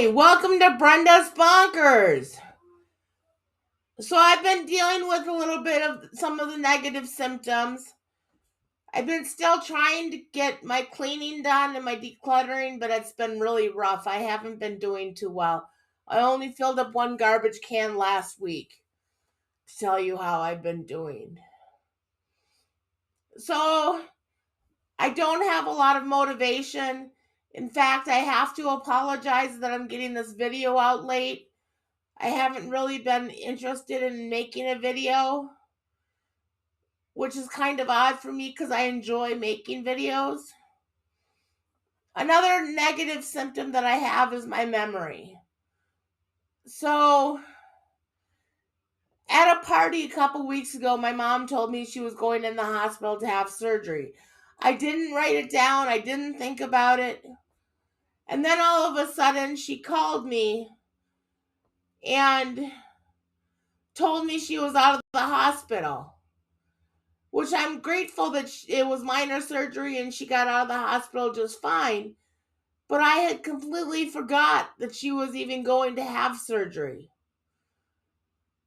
Hi, welcome to Brenda's Bonkers. So I've been dealing with a little bit of some of the negative symptoms. I've been still trying to get my cleaning done and my decluttering, but it's been really rough. I haven't been doing too well. I only filled up one garbage can last week to tell you how I've been doing. So I don't have a lot of motivation. In fact, I have to apologize that I'm getting this video out late. I haven't really been interested in making a video, which is kind of odd for me because I enjoy making videos. Another negative symptom that I have is my memory. So, at a party a couple weeks ago, my mom told me she was going in the hospital to have surgery. I didn't write it down, I didn't think about it. And then all of a sudden, she called me and told me she was out of the hospital, which I'm grateful that it was minor surgery and she got out of the hospital just fine. But I had completely forgot that she was even going to have surgery.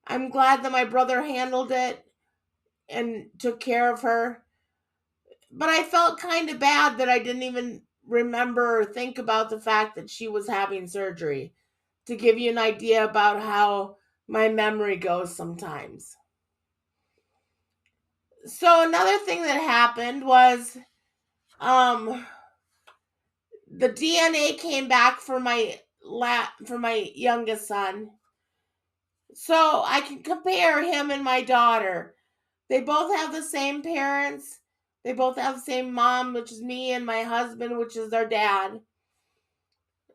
I'm glad that my brother handled it and took care of her. But I felt kind of bad that I didn't even remember or think about the fact that she was having surgery, to give you an idea about how my memory goes sometimes. So another thing that happened was the DNA came back for my youngest son. So I can compare him and my daughter. They both have the same parents. They both have the same mom, which is me, and my husband, which is their dad.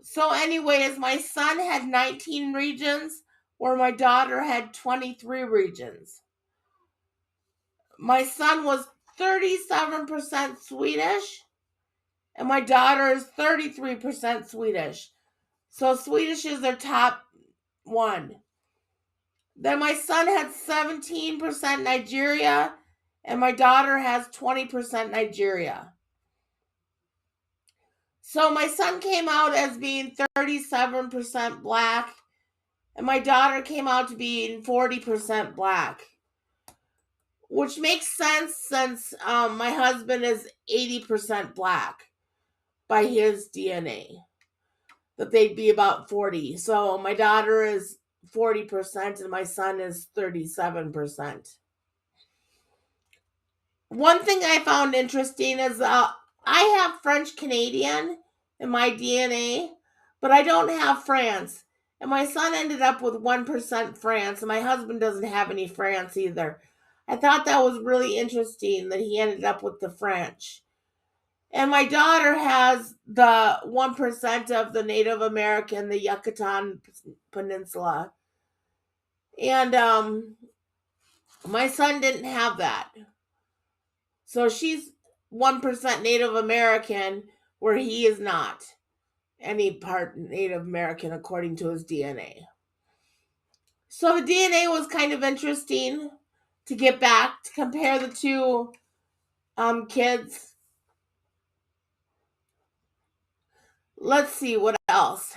So anyways, my son had 19 regions, where my daughter had 23 regions. My son was 37% Swedish, and my daughter is 33% Swedish. So Swedish is their top one. Then my son had 17% Nigeria, and my daughter has 20% Nigeria. So my son came out as being 37% black, and my daughter came out to being 40% black, which makes sense since my husband is 80% black by his DNA, that they'd be about 40. So my daughter is 40% and my son is 37%. One thing I found interesting is I have French Canadian in my DNA, but I don't have France. And my son ended up with 1% France, and my husband doesn't have any France either. I thought that was really interesting that he ended up with the French. And my daughter has the 1% of the Native American, the Yucatan Peninsula. And my son didn't have that. So she's 1% Native American, where he is not any part Native American according to his DNA. So the DNA was kind of interesting to get back to compare the two kids. Let's see what else.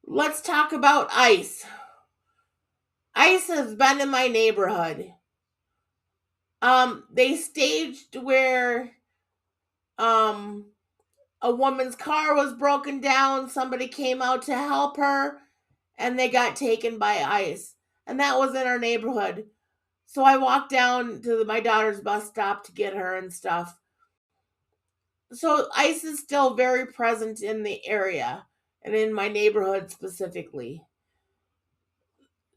Let's talk about ICE. ICE has been in my neighborhood. They staged where a woman's car was broken down. Somebody came out to help her, and they got taken by ICE. And that was in our neighborhood. So I walked down to my daughter's bus stop to get her and stuff. So ICE is still very present in the area and in my neighborhood specifically.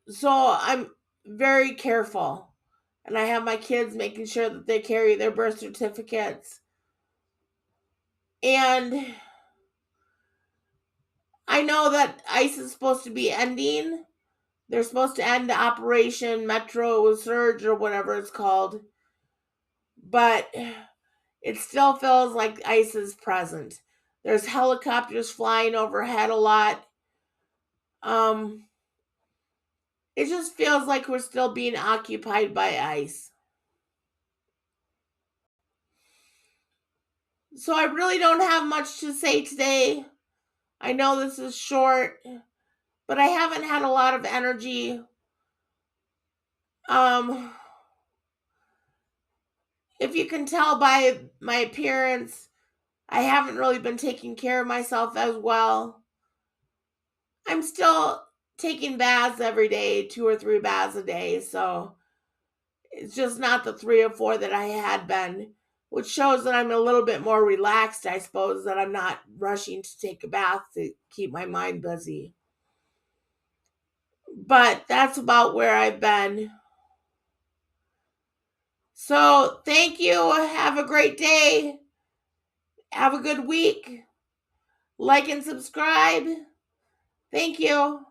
So I'm very careful. And I have my kids making sure that they carry their birth certificates. And I know that ICE is supposed to be ending. They're supposed to end Operation Metro Surge or whatever it's called. But it still feels like ICE is present. There's helicopters flying overhead a lot. It just feels like we're still being occupied by ICE. So I really don't have much to say today. I know this is short, but I haven't had a lot of energy. If you can tell by my appearance, I haven't really been taking care of myself as well. I'm still taking baths every day, 2 or 3 baths a day, so it's just not the 3 or 4 that I had been, which shows that I'm a little bit more relaxed, I suppose, that I'm not rushing to take a bath to keep my mind busy. But that's about where I've been. So thank you. Have a great day. Have a good week. Like and subscribe. Thank you.